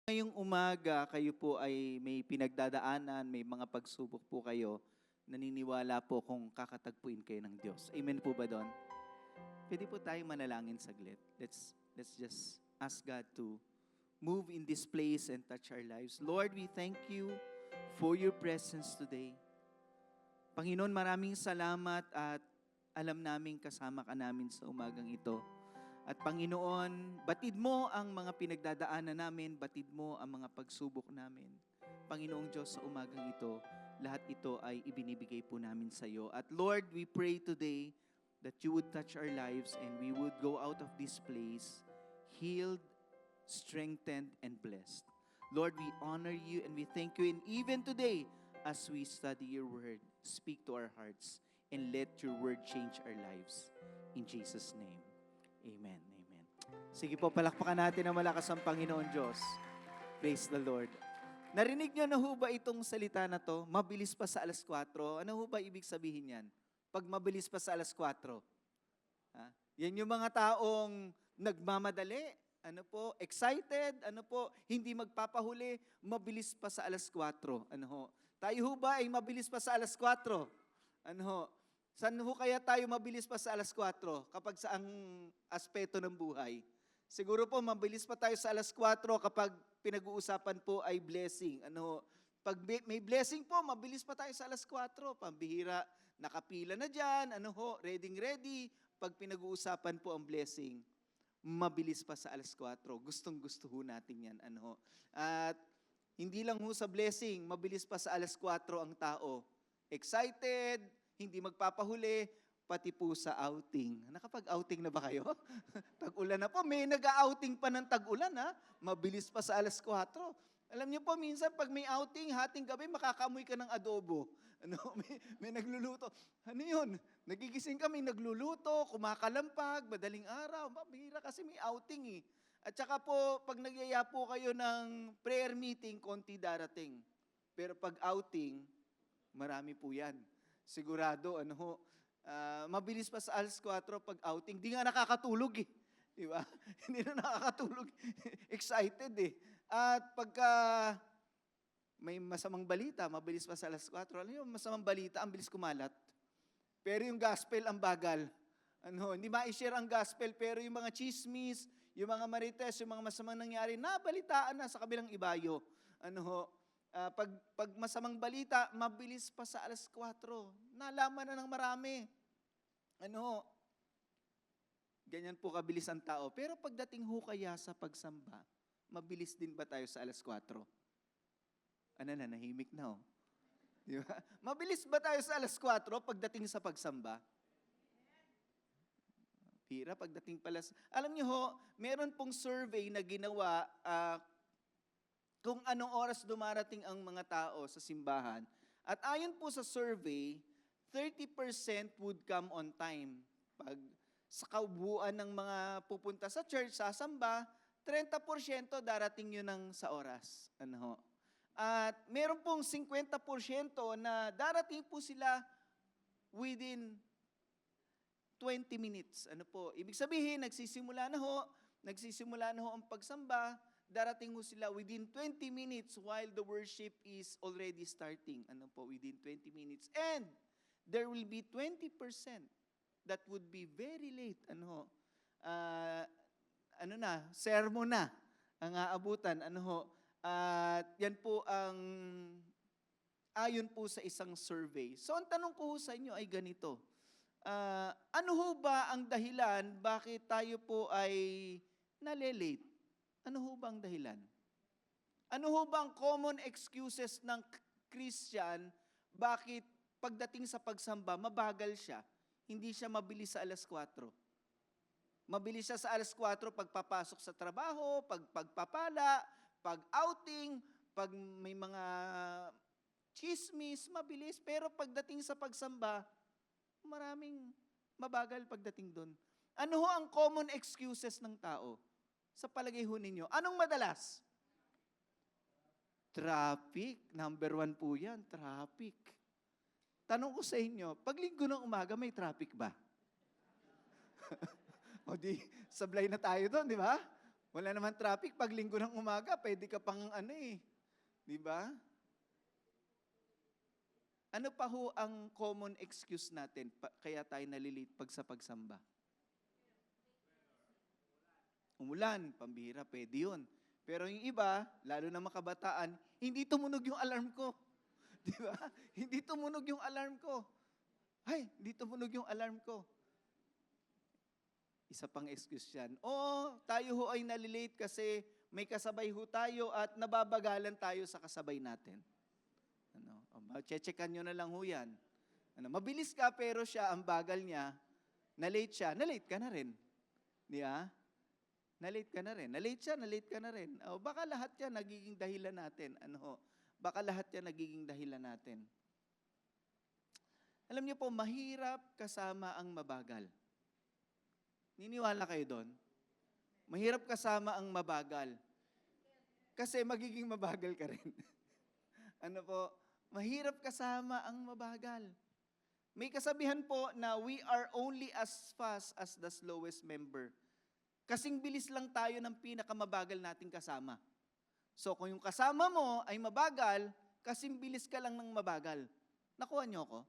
Ngayong umaga, kayo po ay may pinagdadaanan, may mga pagsubok po kayo, naniniwala po kung kakatagpuin kayo ng Diyos. Amen po ba doon? Pwede po tayong manalangin saglit. Let's just ask God to move in this place and touch our lives. Lord, we thank you for your presence today. Panginoon, maraming salamat at alam naming kasama ka namin sa umagang ito. At Panginoon, batid mo ang mga pinagdadaanan namin, batid mo ang mga pagsubok namin. Panginoong Diyos, sa umagang ito, lahat ito ay ibinibigay po namin sa iyo. At Lord, we pray today that you would touch our lives and we would go out of this place healed, strengthened, and blessed. Lord, we honor you and we thank you. And even today, as we study your word, speak to our hearts and let your word change our lives. In Jesus' name. Amen. Amen. Sige po, palakpakan natin ang malakas ang Panginoon Diyos. Praise the Lord. Narinig niyo na ho ba itong salita na to? Mabilis pa sa alas 4. Ano ho ba ibig sabihin yan? Pag mabilis pa sa alas 4. Ha? Yan yung mga taong nagmamadali. Ano po? Excited. Ano po? Hindi magpapahuli. Mabilis pa sa alas 4. Ano ho? Tayo ho ba ay mabilis pa sa alas 4? Ano ho? Saan ho kaya tayo mabilis pa sa alas 4 kapag saang aspeto ng buhay? Siguro po mabilis pa tayo sa alas 4 kapag pinag-uusapan po ay blessing. Ano, pag may blessing po, mabilis pa tayo sa alas 4. Pambihira, nakapila na dyan, ano ho, ready. Pag pinag-uusapan po ang blessing, mabilis pa sa alas 4. Gustong-gusto ho natin yan. Ano ho. At hindi lang ho sa blessing, mabilis pa sa alas 4 ang tao. Excited, hindi magpapahuli, pati po sa outing. Nakapag-outing na ba kayo? Tag-ulan na po. May nag-outing pa ng tag-ulan, ha? Mabilis pa sa alas 4. Alam niyo po, minsan pag may outing, hating gabi, makakamoy ka ng adobo. Ano, may nagluluto. Ano yun? Nagigising kami, nagluluto, kumakalampag, madaling araw. Mabihira kasi may outing eh. At saka po, pag nagyaya po kayo ng prayer meeting, konti darating. Pero pag outing, marami po yan. Sigurado, ano ho, mabilis pa sa alas 4 pag outing. Di nga nakakatulog eh. Di ba? Hindi na nakakatulog. Excited eh. At pagka may masamang balita, mabilis pa sa alas 4. Alam niyo, masamang balita, ang bilis kumalat. Pero yung gospel, ang bagal. Ano, hindi ma-share ang gospel, pero yung mga chismis, yung mga marites, yung mga masamang nangyari, nabalitaan na sa kabilang ibayo. Ano ho, pag masamang balita, mabilis pa sa alas 4. Nalaman na ng marami. Ano, ganyan po kabilis ang tao. Pero pagdating ho kaya sa pagsamba, mabilis din ba tayo sa alas 4? Ano na, nahimik na oh. Di ba? Mabilis ba tayo sa alas 4 pagdating sa pagsamba? Pira, pagdating pala. Alam niyo ho, meron pong survey na ginawa kung anong oras dumarating ang mga tao sa simbahan. At ayon po sa survey, 30% would come on time. Pag sa kabuuan ng mga pupunta sa church, sasamba, 30% darating yun ng sa oras. Ano ho? At meron pong 50% na darating po sila within 20 minutes. Ano po? Ibig sabihin, nagsisimula na ho ang pagsamba, darating ho sila within 20 minutes while the worship is already starting. Ano po? Within 20 minutes. And there will be 20% that would be very late. Ano ho? Sermon na ang aabutan. Ano ho? At yan po ang ayon po sa isang survey. So ang tanong ko sa inyo ay ganito. Ano ho ba ang dahilan bakit tayo po ay nalilate? Ano ho ba ang dahilan? Ano ho ba ang common excuses ng Christian bakit pagdating sa pagsamba, mabagal siya? Hindi siya mabilis sa alas 4. Mabilis siya sa alas 4 pagpapasok sa trabaho, pagpapala, pag outing, pag may mga chismis, mabilis. Pero pagdating sa pagsamba, maraming mabagal pagdating doon. Ano ho ang common excuses ng tao? Sa palagay ho ninyo, anong madalas? Traffic. Number 1 po yan, traffic. Tanong ko sa inyo, pag linggo ng umaga, may traffic ba? O di, sablay na tayo doon, di ba? Wala naman traffic. Pag linggo ng umaga, pwede ka pang ano eh. Di ba? Ano pa ho ang common excuse natin kaya tayo nalilate pag sa pagsamba? Umulan, pambihira, pwede yun. Pero yung iba, lalo na mga kabataan, hindi tumunog yung alarm ko. Di ba? Hindi tumunog yung alarm ko. Ay, hindi tumunog yung alarm ko. Isa pang excuse yan. Oo, tayo ho ay nalilate kasi may kasabay ho tayo at nababagalan tayo sa kasabay natin. Checkan nyo na lang ho yan. Mabilis ka pero siya, ang bagal niya, na-late siya, na-late ka na rin. Di ba? Na-late ka na rin. Na-late siya, na-late ka na rin. Baka lahat yan nagiging dahilan natin. Baka lahat yan nagiging dahilan natin. Alam niyo po, mahirap kasama ang mabagal. Niniwala kayo doon? Mahirap kasama ang mabagal. Kasi magiging mabagal ka rin. Mahirap kasama ang mabagal. May kasabihan po na we are only as fast as the slowest member. Kasing bilis lang tayo ng pinakamabagal nating kasama. So kung yung kasama mo ay mabagal, kasing bilis ka lang ng mabagal. Nakuha niyo ako?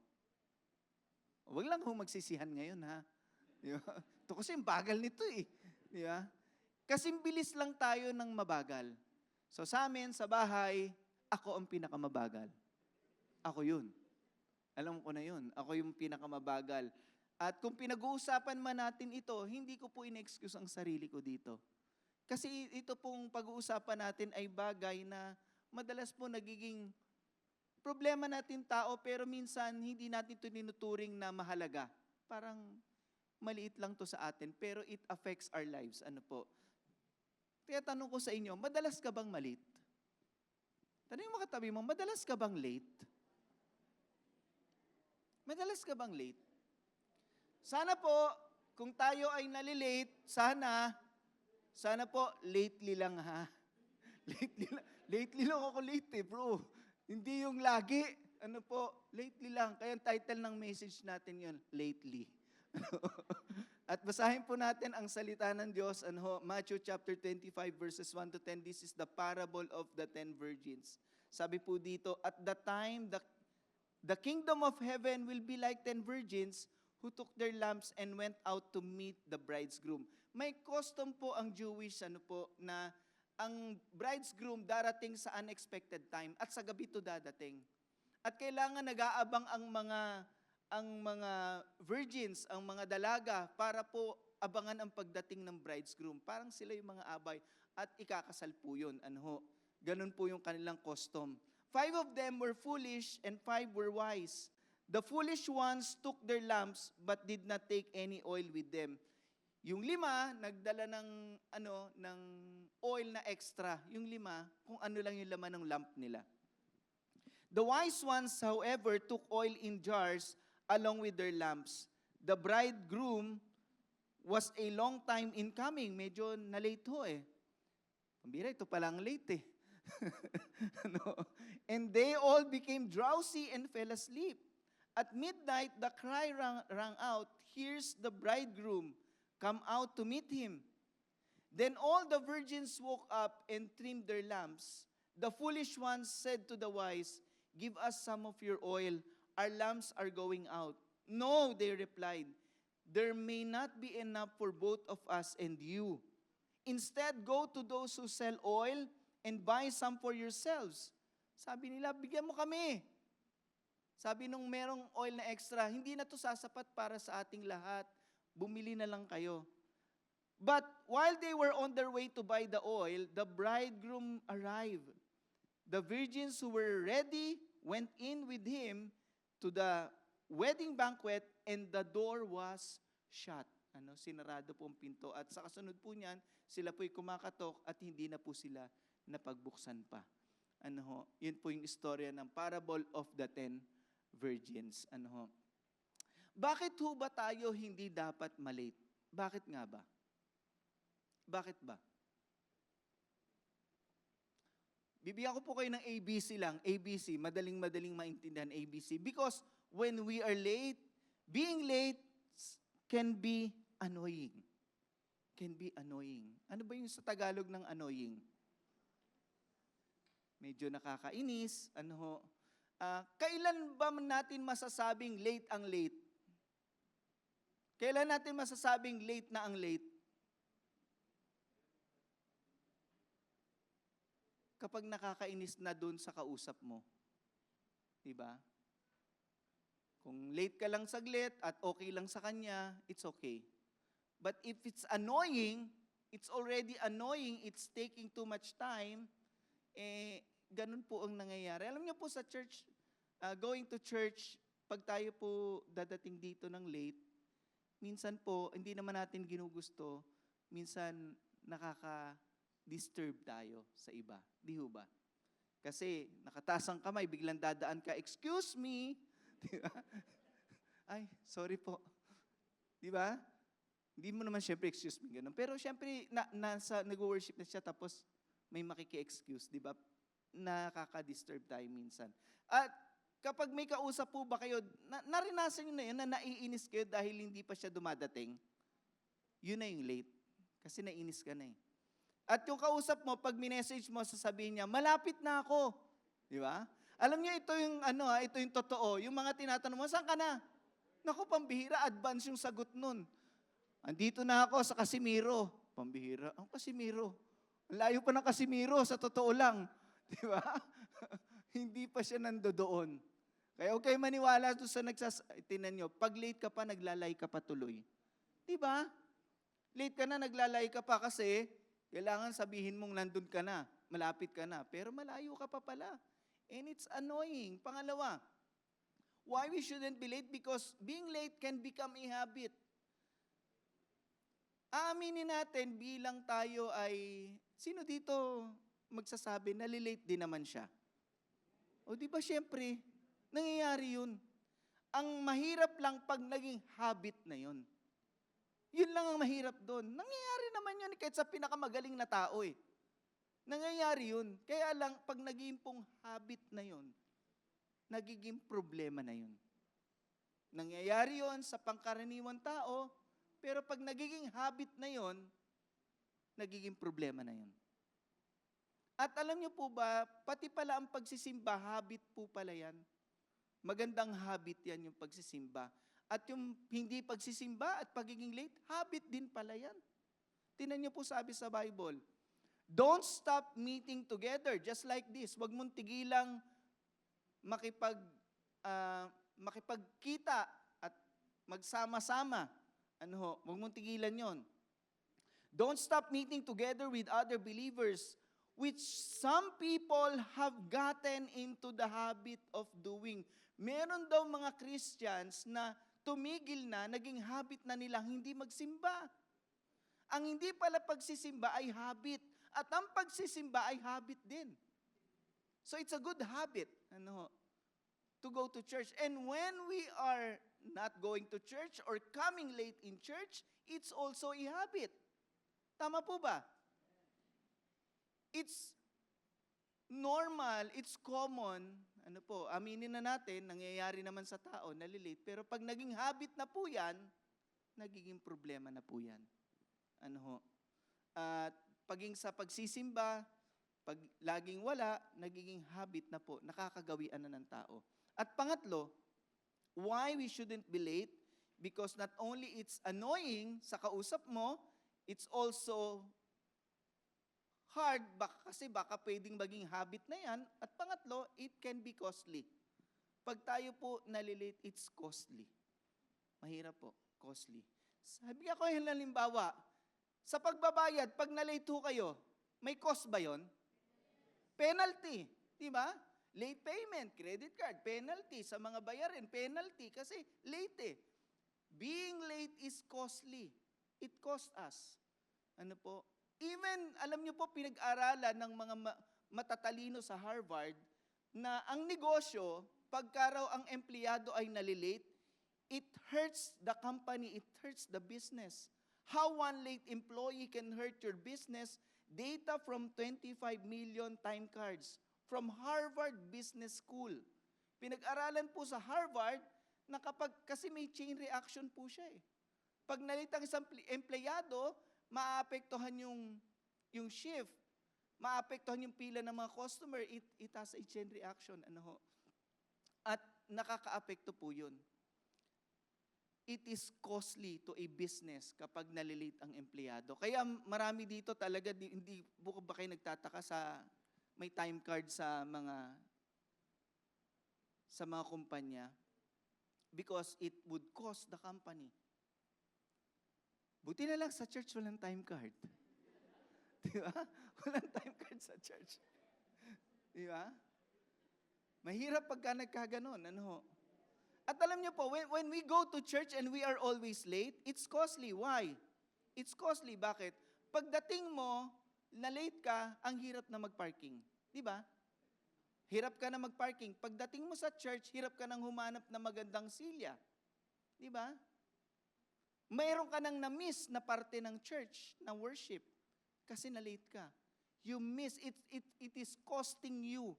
Huwag lang kung magsisihan ngayon ha. Di ba? Ito kasi yung bagal nito eh. Di ba? Kasing bilis lang tayo ng mabagal. So sa amin, sa bahay, ako ang pinakamabagal. Ako yun. Alam ko na yun. Ako yung pinakamabagal. At kung pinag-uusapan man natin ito, hindi ko po in-excuse ang sarili ko dito. Kasi ito pong pag-uusapan natin ay bagay na madalas po nagiging problema natin tao, pero minsan hindi natin ito tinuturing na mahalaga. Parang maliit lang to sa atin, pero it affects our lives. Kaya tanong ko sa inyo, madalas ka bang malate? Tanong mo katabi mo, madalas ka bang late? Madalas ka bang late? Sana po, kung tayo ay nalilate, sana po, lately lang ha. Lately lang ako late bro. Hindi yung lagi. Lately lang. Kaya ang title ng message natin yun, lately. At basahin po natin ang salita ng Diyos, Matthew chapter 25 verses 1 to 10. This is the parable of the 10 virgins. Sabi po dito, at the time, the kingdom of heaven will be like 10 virgins who took their lamps and went out to meet the bridegroom. May custom po ang Jewish, na ang bridegroom darating sa unexpected time at sa gabi to dadating. At kailangan nag-aabang ang mga virgins, ang mga dalaga, para po abangan ang pagdating ng bridegroom. Parang sila yung mga abay at ikakasal po yun. Ganun po yung kanilang custom. 5 of them were foolish and 5 were wise. The foolish ones took their lamps but did not take any oil with them. Yung 5, nagdala ng oil na extra. Yung 5, kung ano lang yung laman ng lamp nila. The wise ones, however, took oil in jars along with their lamps. The bridegroom was a long time in coming. Medyo na-late ho eh. Pambira, ito palang late eh. And they all became drowsy and fell asleep. At midnight, the cry rang out, "Here's the bridegroom. Come out to meet him." Then all the virgins woke up and trimmed their lamps. The foolish ones said to the wise, "Give us some of your oil. Our lamps are going out." "No," they replied, "there may not be enough for both of us and you. Instead, go to those who sell oil and buy some for yourselves." Sabi nila, bigyan mo kami. Sabi nung merong oil na extra, hindi na to sasapat para sa ating lahat. Bumili na lang kayo. But while they were on their way to buy the oil, the bridegroom arrived. The virgins who were ready went in with him to the wedding banquet, and the door was shut. Sinarado po ang pinto. At sa kasunod po niyan, sila po'y kumakatok at hindi na po sila napagbuksan pa. Yun po yung istorya ng parable of the 10 virgins. Bakit ho ba tayo hindi dapat malate? Bakit nga ba? Bakit ba? Bibigyan ko po kayo ng ABC lang. ABC, madaling maintindihan ABC. Because when we are late, being late can be annoying. can be annoying. Ano ba yung sa Tagalog ng annoying? Medyo nakakainis. Ano ho? Kailan ba natin masasabing late ang late? Kailan natin masasabing late na ang late? Kapag nakakainis na dun sa kausap mo. Diba? Kung late ka lang saglit at okay lang sa kanya, it's okay. But if it's annoying, it's already annoying, it's taking too much time, ganun po ang nangyayari. Alam niyo po sa church, going to church, pag tayo po dadating dito ng late, minsan po, hindi naman natin ginugusto, minsan nakaka-disturb tayo sa iba. Di ho ba? Kasi nakataas ang kamay, biglang dadaan ka, excuse me. Di ba? Ay, sorry po. Di ba? Hindi mo naman syempre excuse me, ganun. Pero syempre, nag-worship na siya, tapos may makiki-excuse, di ba? Nakaka-disturb tayo minsan. At kapag may kausap po ba kayo, narinasan nyo na yun, na naiinis kayo dahil hindi pa siya dumadating, yun na yung late. Kasi naiinis ka na eh. At yung kausap mo, pag minessage mo, sasabihin niya, malapit na ako. Di ba? Alam niyo, ito yung, ito yung totoo. Yung mga tinatanong mo, saan ka na? Naku, pambihira, advance yung sagot nun. Andito na ako sa Casimiro. Pambihira. Ang Casimiro? Ang layo pa ng Casimiro, sa totoo lang. Di ba? Hindi pa siya nandoon. Kaya huwag kayo maniwala doon sa tinan nyo, pag late ka pa, naglalay ka pa tuloy. Di ba? Late ka na, naglalay ka pa kasi kailangan sabihin mong nandun ka na, malapit ka na, pero malayo ka pa pala. And it's annoying. Pangalawa, why we shouldn't be late? Because being late can become a habit. Aaminin natin bilang tayo ay, sino dito magsasabi, nalilate din naman siya? O di ba syempre, nangyayari yun. Ang mahirap lang pag naging habit na yun. Yun lang ang mahirap doon. Nangyayari naman yun kahit sa pinakamagaling na tao eh. Nangyayari yun. Kaya lang, pag naging pong habit na yun, nagiging problema na yun. Nangyayari yun sa pangkaraniwang tao, pero pag nagiging habit na yun, nagiging problema na yun. At alam niyo po ba, pati pala ang pagsisimba, habit po pala yan. Magandang habit yan yung pagsisimba. At yung hindi pagsisimba at pagiging late, habit din pala yan. Tingnan niyo po sabi sa Bible, don't stop meeting together, just like this. Huwag mong tigilang makipagkita at magsama-sama. Huwag mong tigilan yon. Don't stop meeting together with other believers, which some people have gotten into the habit of doing. Meron daw mga Christians na tumigil na, naging habit na nilang hindi magsimba. Ang hindi pala pagsisimba ay habit, at ang pagsisimba ay habit din. So it's a good habit, to go to church. And when we are not going to church or coming late in church, it's also a habit. Tama po ba? It's normal, it's common, aminin na natin, nangyayari naman sa tao, nalilate, pero pag naging habit na po yan, nagiging problema na po yan. At paging sa pagsisimba, pag laging wala, nagiging habit na po, nakakagawian na ng tao. At pangatlo, why we shouldn't be late? Because not only it's annoying sa kausap mo, it's also hard, kasi baka pwedeng maging habit na yan. At pangatlo, it can be costly. Pag tayo po nalilate, it's costly. Mahirap po, costly. Sabi ako yung halimbawa, sa pagbabayad, pag nalate ho kayo, may cost ba yon? Penalty, di ba? Late payment, credit card, penalty. Sa mga bayarin, penalty kasi late eh. Being late is costly. It costs us. Even, alam niyo po, pinag-aralan ng mga matatalino sa Harvard na ang negosyo, pagka raw ang empleyado ay nalilate, it hurts the company, it hurts the business. How one late employee can hurt your business? Data from 25 million time cards from Harvard Business School. Pinag-aralan po sa Harvard na kasi may chain reaction po siya eh. Pag nalate ang isang empleyado, maapektuhan yung shift, maapektuhan yung pila ng mga customer, it has a chain reaction. At nakakaapekto po yun. It is costly to a business kapag nalilate ang empleyado. Kaya marami dito talaga, hindi buko ba kayo nagtataka sa may time card sa mga kumpanya? Because it would cost the company. Buti na lang sa church walang time card. Di ba? Walang time card sa church. Di ba? Mahirap pagka nagkaganon. At alam niyo po, when we go to church and we are always late, it's costly. Why? It's costly. Bakit? Pagdating mo, na late ka, ang hirap na magparking. Di ba? Hirap ka na magparking. Pagdating mo sa church, hirap ka nang humanap na magandang silya. Di ba? Mayroon ka nang na-miss na parte ng church, na worship, kasi na late ka. You miss, it is costing you.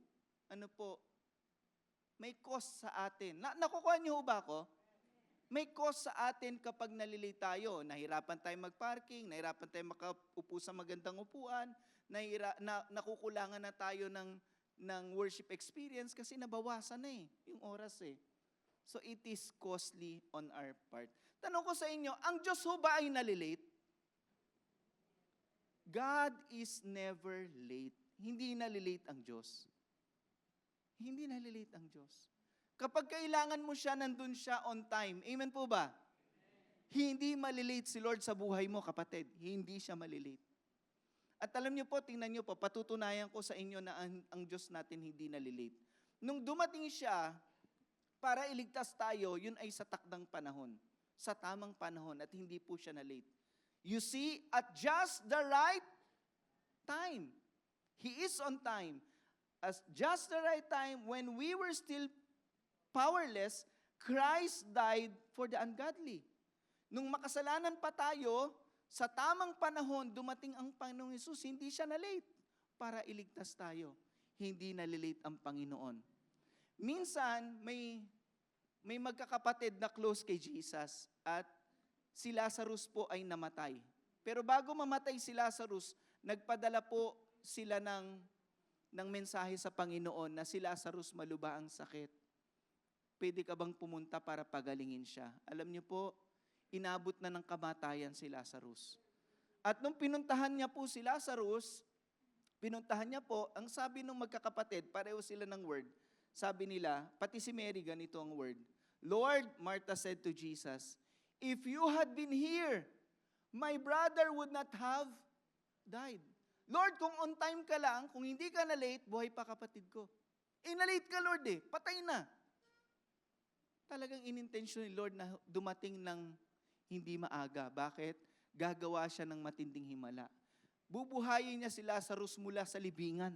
May cost sa atin. Nakukuha niyo ba ako? May cost sa atin kapag nalilate tayo. Nahirapan tayo magparking, nahirapan tayo makaupo sa magandang upuan, nakukulangan na tayo ng worship experience kasi nabawasan na yung oras So it is costly on our part. Tanong ko sa inyo, ang Diyos ho ba ay nalilate? God is never late. Hindi nalilate ang Diyos. Hindi nalilate ang Diyos. Kapag kailangan mo siya, nandun siya on time. Amen po ba? Hindi malilate si Lord sa buhay mo, kapatid. Hindi siya malilate. At alam niyo po, tingnan niyo po, patutunayan ko sa inyo na ang Diyos natin hindi nalilate. Nung dumating siya, para iligtas tayo, yun ay sa takdang panahon. Sa tamang panahon, at hindi po siya na late. You see, at just the right time. He is on time. At just the right time, when we were still powerless, Christ died for the ungodly. Nung makasalanan pa tayo, sa tamang panahon, dumating ang Panginoong Hesus, hindi siya na-late para iligtas tayo. Hindi na-late ang Panginoon. Minsan, may magkakapatid na close kay Jesus at si Lazarus po ay namatay. Pero bago mamatay si Lazarus, nagpadala po sila ng mensahe sa Panginoon na si Lazarus maluba ang sakit. Pwede ka bang pumunta para pagalingin siya? Alam niyo po, inabot na ng kamatayan si Lazarus. At nung pinuntahan niya po si Lazarus, ang sabi ng magkakapatid, pareho sila ng word, sabi nila, pati si Mary, ganito ang word, Lord, Martha said to Jesus, if you had been here, my brother would not have died. Lord, kung on time ka lang, kung hindi ka na late, buhay pa kapatid ko. Na-late ka, Lord patay na. Talagang inintensyon ni Lord na dumating ng hindi maaga. Bakit? Gagawa siya ng matinding himala. Bubuhayin niya si Lazarus mula sa libingan.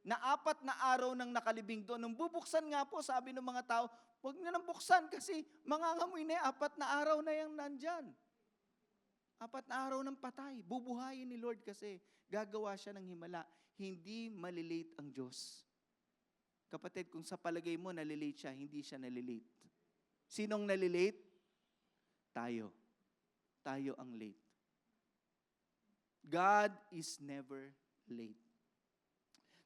Na 4 na araw nang nakalibing doon. Nung bubuksan nga po, sabi ng mga tao, huwag niyo nang buksan kasi mangangamoy na 4 na araw na yung nandyan. 4 na araw ng patay. Bubuhayin ni Lord kasi gagawa siya ng himala. Hindi malilate ang Diyos. Kapatid, kung sa palagay mo nalilate siya, hindi siya nalilate. Sinong nalilate? Tayo. Tayo ang late. God is never late.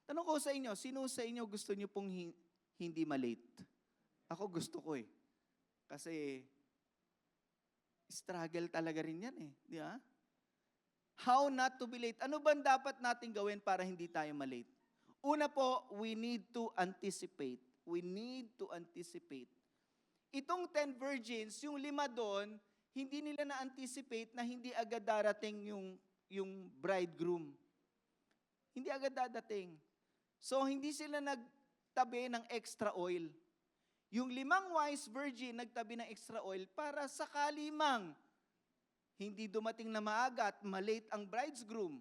Tanong ko sa inyo, sino sa inyo gusto niyo pong hindi malate? Ako gusto ko Kasi struggle talaga rin yan di ba? How not to be late? Ano ba dapat natin gawin para hindi tayo malate? Una po, we need to anticipate. We need to anticipate. Itong 10 virgins, yung 5 doon, hindi nila na-anticipate na hindi agad darating yung bridegroom. Hindi agad dadating. So, hindi sila nagtabi ng extra oil. Yung 5 wise virgin nagtabi ng extra oil para sakali mang hindi dumating na maaga at malate ang bridegroom.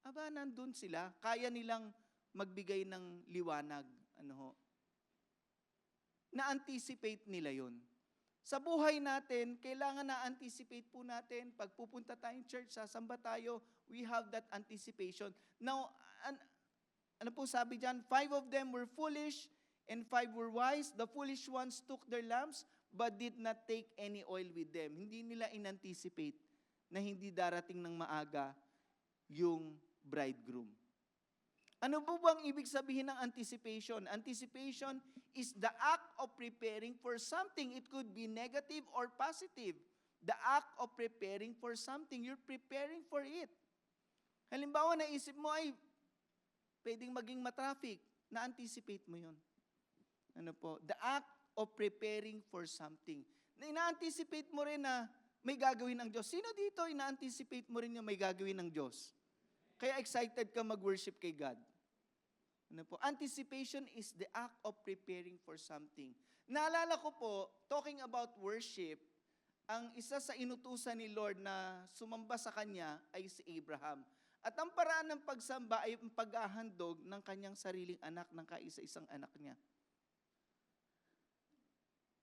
Aba, nandun sila. Kaya nilang magbigay ng liwanag. Na-anticipate nila yon. Sa buhay natin, kailangan na-anticipate po natin. Pag pupunta tayong church, sasamba tayo, we have that anticipation. Now, ano po sabi dyan? 5 of them were foolish and 5 were wise. The foolish ones took their lamps but did not take any oil with them. Hindi nila in-anticipate na hindi darating ng maaga yung bridegroom. Ano po bang ibig sabihin ng anticipation? Anticipation is the act of preparing for something. It could be negative or positive. The act of preparing for something. You're preparing for it. Halimbawa, naisip mo ay pwedeng maging matraffic. Na-anticipate mo yun. Ano po? The act of preparing for something. Na ina-anticipate mo rin na may gagawin ng Diyos. Sino dito ina-anticipate mo rin na may gagawin ng Diyos? Kaya excited ka mag-worship kay God. Ano po? Anticipation is the act of preparing for something. Naalala ko po, talking about worship, ang isa sa inutusan ni Lord na sumamba sa kanya ay si Abraham. At ang paraan ng pagsamba ay ang paghahandog ng kanyang sariling anak, ng kaisa-isang anak niya.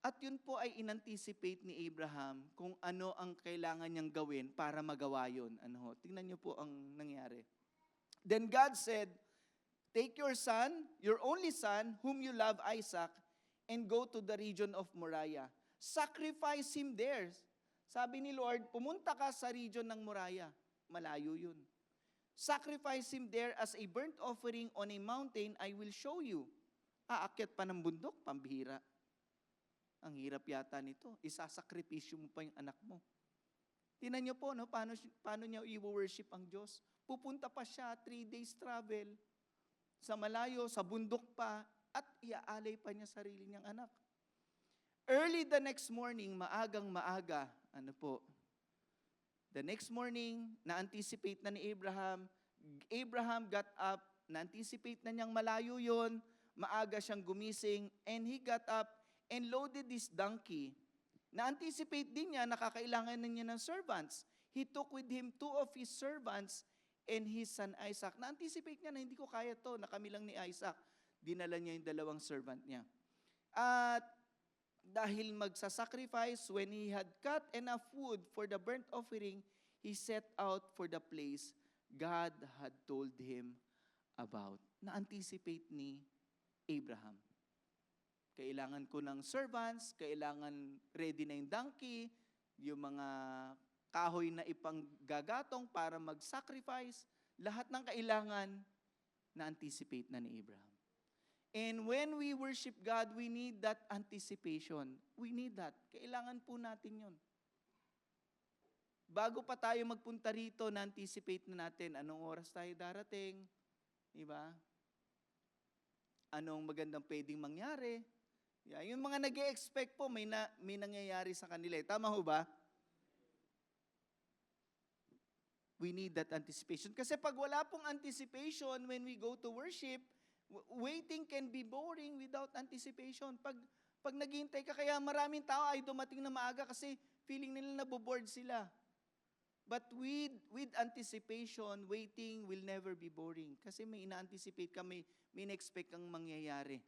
At yun po ay inanticipate ni Abraham kung ano ang kailangan niyang gawin para magawa yun. Tingnan niyo po ang nangyari. Then God said, "Take your son, your only son, whom you love, Isaac, and go to the region of Moriah. Sacrifice him there." Sabi ni Lord, pumunta ka sa region ng Moriah. Malayo yun. "Sacrifice him there as a burnt offering on a mountain I will show you." Aakyat pa ng bundok, pambihira. Ang hirap yata nito. Isasakripisyo mo pa yung anak mo. Tingnan niyo po, paano niya i-worship ang Diyos? Pupunta pa siya, 3 days travel, sa malayo, sa bundok pa, at iaalay pa niya sarili niyang anak. Early the next morning, maagang maaga, the next morning, na-anticipate na ni Abraham. Abraham got up, na-anticipate na niyang malayo yon, maaga siyang gumising, and he got up and loaded his donkey. Na-anticipate din niya, nakakailangan na niya ng servants. He took with him 2 of his servants and his son Isaac. Na-anticipate niya na hindi ko kaya to, na kami lang ni Isaac. Dinala niya yung 2 servant niya. At dahil magsasacrifice, when he had cut enough wood for the burnt offering, he set out for the place God had told him about. Na-anticipate ni Abraham. Kailangan ko ng servants, kailangan ready na yung donkey, yung mga kahoy na ipanggagatong para mag-sacrifice, lahat ng kailangan na-anticipate na ni Abraham. And when we worship God, we need that anticipation. We need that. Kailangan po natin yun. Bago pa tayo magpunta rito, na-anticipate na natin anong oras tayo darating, diba? Anong magandang pwedeng mangyari. Yeah, yung mga nag-e-expect po, may nangyayari sa kanila. Tama ho ba? We need that anticipation. Kasi pag wala pong anticipation when we go to worship, waiting can be boring without anticipation. Pag naghihintay ka, kaya maraming tao ay dumating na maaga kasi feeling nila naboboard sila. But with anticipation, waiting will never be boring. Kasi may ina-anticipate ka, may na-expect kang mangyayari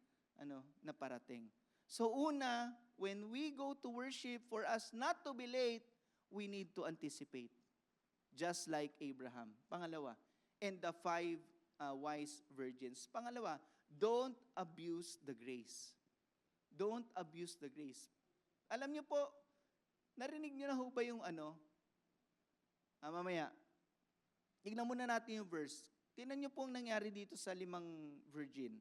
na parating. So una, when we go to worship, for us not to be late, we need to anticipate. Just like Abraham. Pangalawa, and the 5 wise virgins. Pangalawa, don't abuse the grace. Don't abuse the grace. Alam niyo po, narinig niyo na ho ba yung mamaya, tignan muna natin yung verse. Tingnan niyo po ang nangyari dito sa 5 virgin.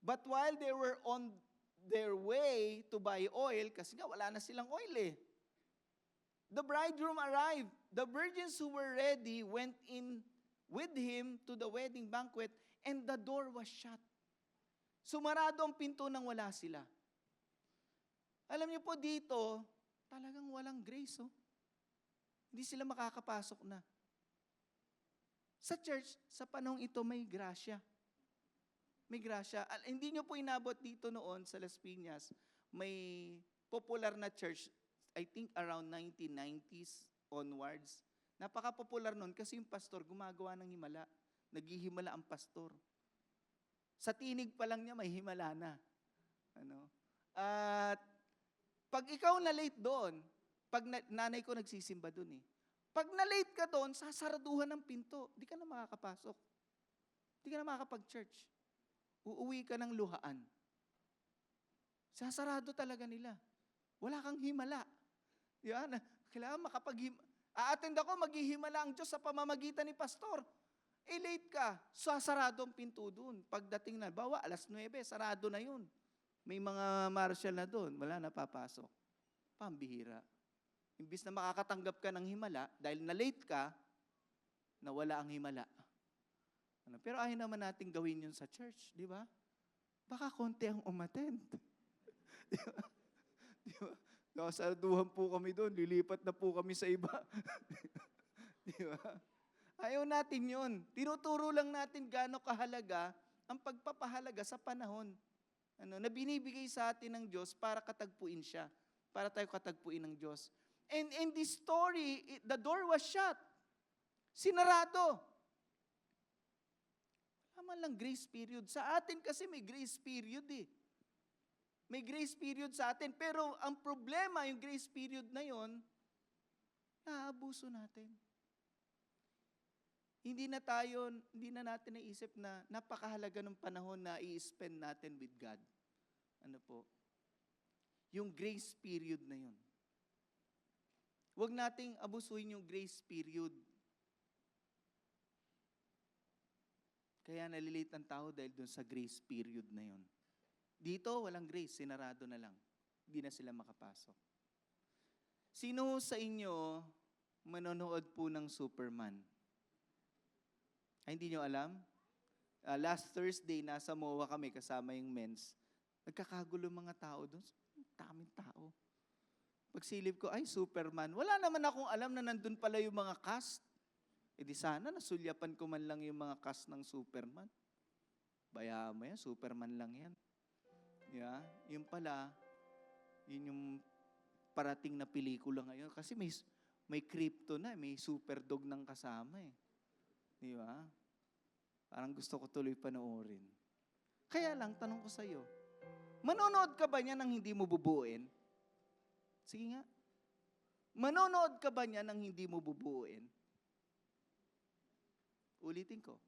But while they were on their way to buy oil, kasi nga wala na silang oil the bridegroom arrived. The virgins who were ready went in with him to the wedding banquet, and the door was shut. Sumarado ang pinto nang wala sila. Alam niyo po dito, talagang walang grace. Hindi sila makakapasok na. Sa church, sa panahong ito, may grasya. May grasya. Hindi nyo po inabot dito noon sa Las Piñas. May popular na church, I think around 1990s onwards. Napaka-popular noon kasi yung pastor gumagawa ng himala. Naghihimala ang pastor. Sa tinig pa lang niya, may himala na. At pag ikaw na late doon, pag nanay ko nagsisimba doon pag na late ka doon, sasaraduhan ng pinto. Di ka na makakapasok. Di ka na makakapag-church. Uuwi ka ng luhaan. Sasarado talaga nila. Wala kang himala. Yan, kailangan A-attend ako, maghihimala ang Diyos sa pamamagitan ni pastor. Eh, late ka, sasarado ang pinto doon. Pagdating na, bawa, 9:00, sarado na yun. May mga marshal na doon, wala na papasok. Pambihira. Imbis na makakatanggap ka ng himala, dahil na-late ka, nawala ang himala. Pero ayaw naman natin gawin yun sa church, di ba? Baka konti ang umattend. Di ba? Di ba? Nakasaduhan po kami doon, lilipat na po kami sa iba. Di ba? Ayaw natin yun. Tinuturo lang natin gaano kahalaga ang pagpapahalaga sa panahon na binibigay sa atin ng Diyos para katagpuin siya. Para tayo katagpuin ng Diyos. And in this story, the door was shut. Sinarado. Wala man lang grace period. Sa atin kasi may grace period eh. May grace period sa atin. Pero ang problema, yung grace period na yon, naaabuso natin. Hindi na natin naisip na napakahalaga ng panahon na i-spend natin with God. Ano po? Yung grace period na yun. Huwag nating abusuin yung grace period. Kaya nalilate ang tao dahil dun sa grace period na yun. Dito, walang grace, sinarado na lang. Hindi na sila makapasok. Sino sa inyo manonood po ng Superman? Ay, hindi nyo alam? Last Thursday, nasa MOA kami kasama yung men's. Nagkakagulo mga tao doon. Daming tao. Pagsilip ko, ay, Superman. Wala naman akong alam na nandun pala yung mga cast. E di sana, nasulyapan ko man lang yung mga cast ng Superman. Bayaan mo yan, Superman lang yan. Yeah, yun pala, yun yung parating na pelikula ngayon. Kasi may crypto na, may superdog ng kasama eh. Di ba? Parang gusto ko tuloy panoorin. Kaya lang, tanong ko sa'yo, manonood ka ba niya nang hindi mo bubuuin? Sige nga. Manonood ka ba niya nang hindi mo bubuuin? Ulitin ko.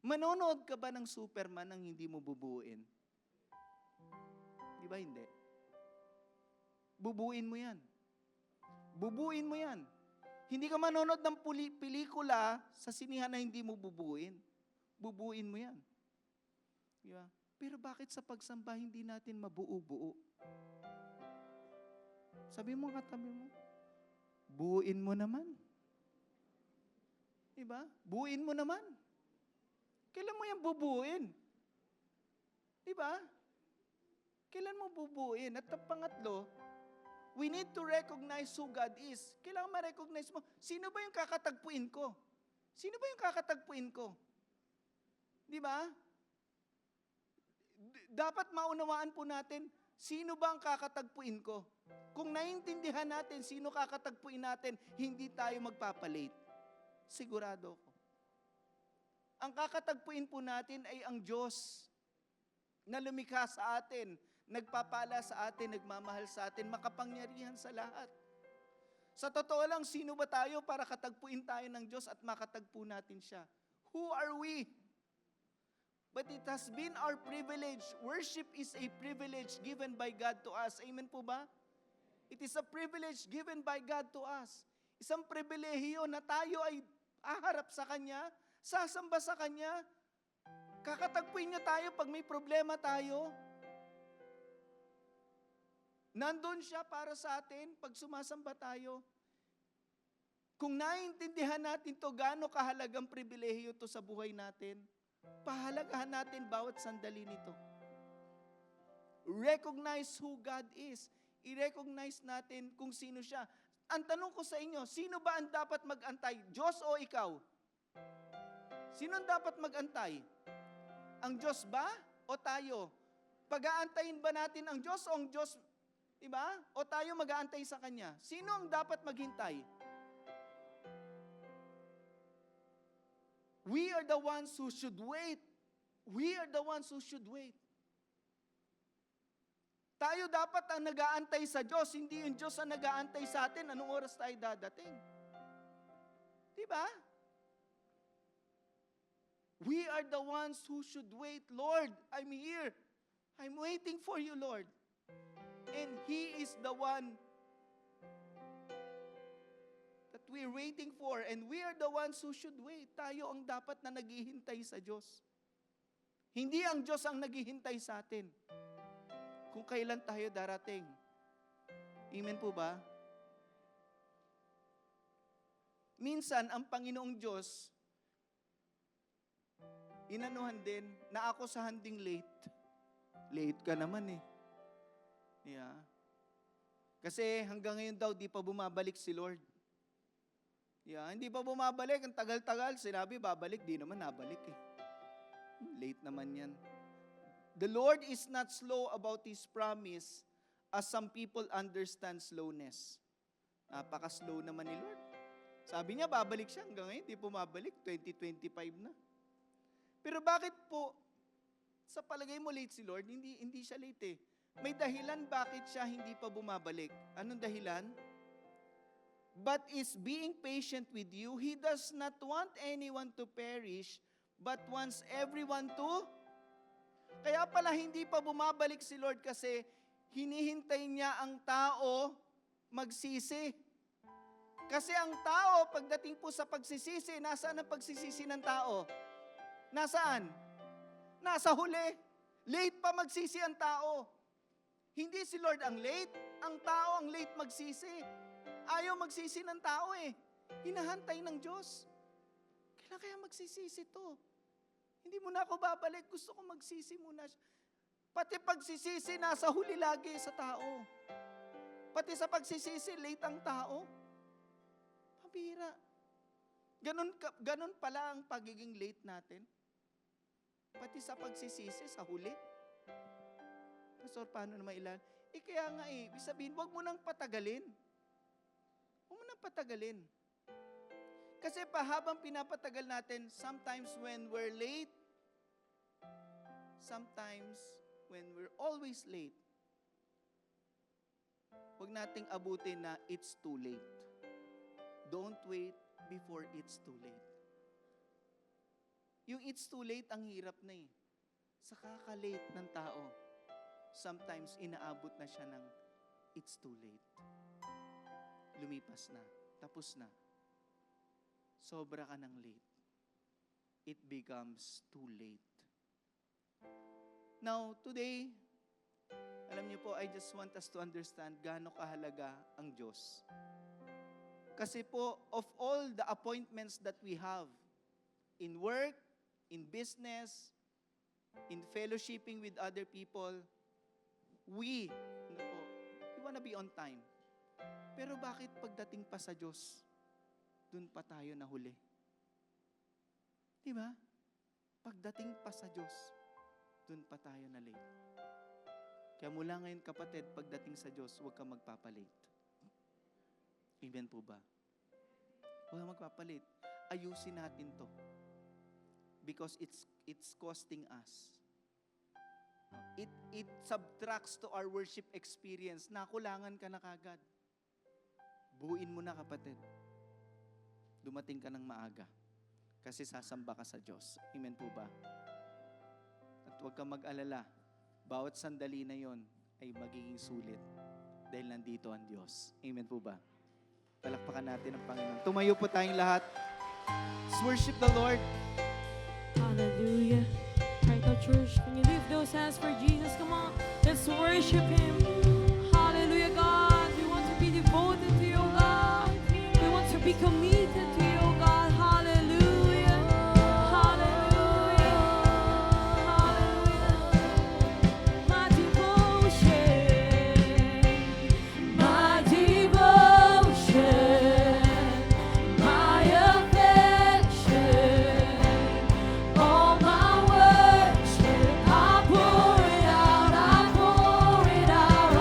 Manonood ka ba ng Superman nang hindi mo bubuuin? Di ba hindi? Bubuuin mo yan. Bubuuin mo yan. Hindi ka manonood ng pelikula sa sinihan na hindi mo bubuuin. Bubuuin mo yan. Di ba? Pero bakit sa pagsamba hindi natin mabuo-buo? Sabi mo katabi mo, buuin mo naman. Di ba? Buuin mo naman. Kailan mo yan bubuuin? Di ba? Kailan mo bubuuin? At ang pangatlo, we need to recognize who God is. Kailangan ma-recognize mo, sino ba yung kakatagpuin ko? Sino ba yung kakatagpuin ko? Di ba? Dapat maunawaan po natin, sino ba ang kakatagpuin ko? Kung naiintindihan natin, sino kakatagpuin natin, hindi tayo magpapalate. Sigurado ko. Ang kakatagpuin po natin ay ang Diyos na lumikha sa atin, nagpapala sa atin, nagmamahal sa atin, makapangyarihan sa lahat. Sa totoo lang, sino ba tayo para katagpuin tayo ng Diyos at makatagpo natin siya? Who are we? But it has been our privilege. Worship is a privilege given by God to us. Amen po ba? It is a privilege given by God to us. Isang pribilehiyo na tayo ay aharap sa Kanya, sasamba sa Kanya, kakatagpuin niya tayo pag may problema tayo. Nandun siya para sa atin pag sumasamba tayo. Kung naiintindihan natin to, gaano kahalagang pribilehiyo to sa buhay natin, pahalagahan natin bawat sandali nito. Recognize who God is. I-recognize natin kung sino siya. Ang tanong ko sa inyo, sino ba ang dapat mag-antay? Diyos o ikaw? Sino ang dapat mag-antay? Ang Diyos ba o tayo? Pag-aantayin ba natin ang Diyos o ang Diyos, diba? O tayo mag-aantay sa Kanya? Sino ang dapat maghintay? We are the ones who should wait. We are the ones who should wait. Tayo dapat ang nag-aantay sa Diyos, hindi yung Diyos ang nag-aantay sa atin. Anong oras tayo dadating? Diba? We are the ones who should wait. Lord, I'm here. I'm waiting for you, Lord. And He is the one that we're waiting for, and we are the ones who should wait. Tayo ang dapat na naghihintay sa Diyos. Hindi ang Diyos ang naghihintay sa atin kung kailan tayo darating. Amen po ba? Minsan, ang Panginoong Diyos, inanuhan din na ako sa handing late. Late ka naman eh. Yeah. Kasi hanggang ngayon daw, di pa bumabalik si Lord. Yeah, hindi pa bumabalik. Ang tagal-tagal. Sinabi, babalik. Di naman nabalik eh. Late naman yan. The Lord is not slow about His promise as some people understand slowness. Napaka-slow naman ni Lord. Sabi niya, babalik siya. Hanggang ngayon, di bumabalik. 2025 na. Pero bakit po, sa palagay mo late si Lord? Hindi siya late eh. May dahilan bakit siya hindi pa bumabalik. Anong dahilan? But is being patient with you. He does not want anyone to perish, but wants everyone to. Kaya pala hindi pa bumabalik si Lord kasi hinihintay niya ang tao magsisi. Kasi ang tao, pagdating po sa pagsisisi, nasaan ang pagsisisi ng tao? Nasaan? Nasa huli. Late pa magsisi ang tao. Hindi si Lord ang late, ang tao ang late magsisi. Ayaw magsisi ng tao eh. Hinahantay ng Diyos. Kailan kaya magsisisi to? Hindi mo na ako babalik, gusto ko magsisi muna siya. Pati pagsisisi, nasa huli lagi sa tao. Pati sa pagsisisi, late ang tao. Pabira. Ganun pala ang pagiging late natin. Pati sa pagsisisi, sa huli. Pastor, paano naman ilan? Kaya nga sabihin, huwag mo nang patagalin. Huwag mo nang patagalin. Kasi habang pinapatagal natin, sometimes when we're late, sometimes when we're always late, huwag nating abutin na it's too late. Don't wait before it's too late. Yung it's too late, ang hirap na eh. Sa kaka-late ng tao, sometimes inaabot na siya ng it's too late. Lumipas na. Tapos na. Sobra ka ng late. It becomes too late. Now, today, alam niyo po, I just want us to understand gaano kahalaga ang Diyos. Kasi po, of all the appointments that we have in work, in business, in fellowshipping with other people, we wanna be on time. Pero bakit pagdating pa sa Diyos, dun pa tayo nahuli? Di ba? Pagdating pa sa Diyos, dun pa tayo na late. Kaya mula ngayon kapatid, pagdating sa Diyos, huwag kang magpapalate. Amen po ba? Huwag kang magpapalate. Ayusin natin to. Because it's costing us. It subtracts to our worship experience. Nakulangan ka na kagad. Buuin mo na kapatid. Dumating ka ng maaga. Kasi sasamba ka sa Diyos. Amen po ba? At huwag kang mag-alala. Bawat sandali na yon ay magiging sulit. Dahil nandito ang Diyos. Amen po ba? Palakpakan natin ang Panginoon. Tumayo po tayong lahat. Let's worship the Lord. Hallelujah. Right now, church, can you lift those hands for Jesus? Come on, let's worship Him. Hallelujah, God. We want to be devoted to you, God. We want to be committed to you, God. Hallelujah. Hallelujah. Hallelujah. My devotion. My devotion. My affection. All my worship, I pour it out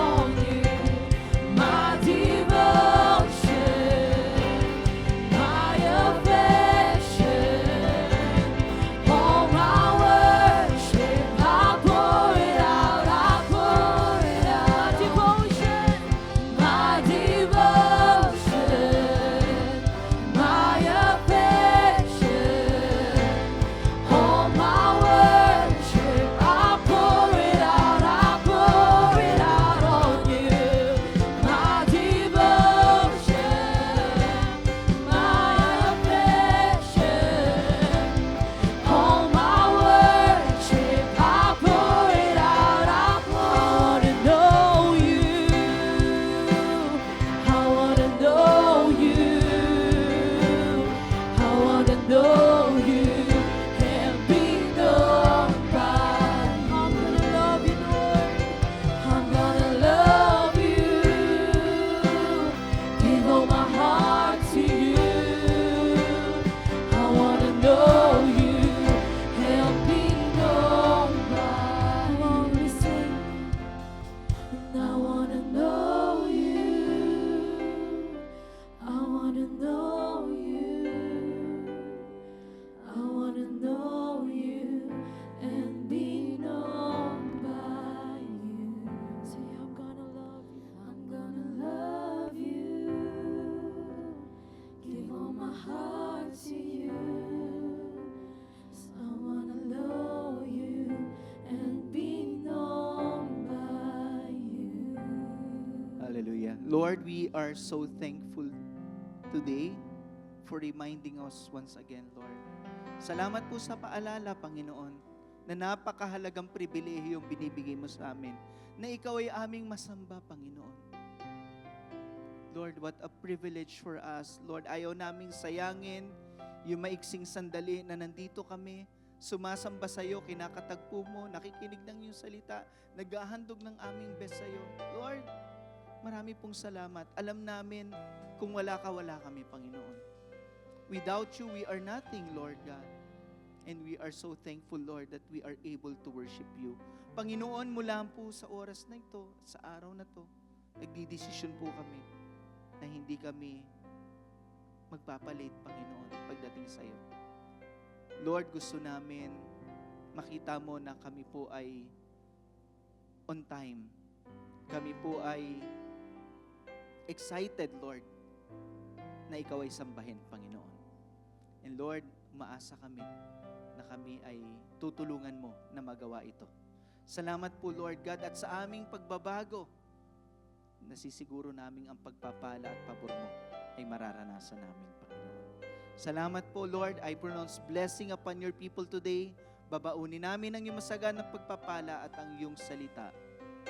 Lord, we are so thankful today for reminding us once again, Lord. Salamat po sa paalala, Panginoon, na napakahalagang pribilehiyong binibigay mo sa amin, na ikaw ay aming masamba, Panginoon. Lord, what a privilege for us. Lord, ayaw naming sayangin yung maiksing sandali na nandito kami, sumasamba sa iyo, kinakatagpo mo, nakikinig ng iyong salita, naghahandog ng aming best sa iyo. Lord, marami pong salamat. Alam namin kung wala ka, wala kami, Panginoon. Without you, we are nothing, Lord God. And we are so thankful, Lord, that we are able to worship you. Panginoon, mula po sa oras na ito, sa araw na to, nagdidesisyon po kami na hindi kami magpapalit, Panginoon, pagdating sa iyo. Lord, gusto namin makita mo na kami po ay on time. Kami po ay excited, Lord, na ikaw ay sambahin, Panginoon. And Lord, umaasa kami na kami ay tutulungan mo na magawa ito. Salamat po, Lord God, at sa aming pagbabago, nasisiguro namin ang pagpapala at pabor mo ay mararanasan namin, Panginoon. Salamat po, Lord. I pronounce blessing upon your people today. Babaunin namin ang iyong masaganang pagpapala at ang iyong salita.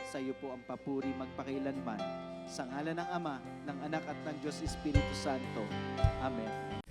Sa iyo po ang papuri magpakailanman. Sa ngalan ng Ama, ng Anak at ng Diyos Espiritu Santo. Amen.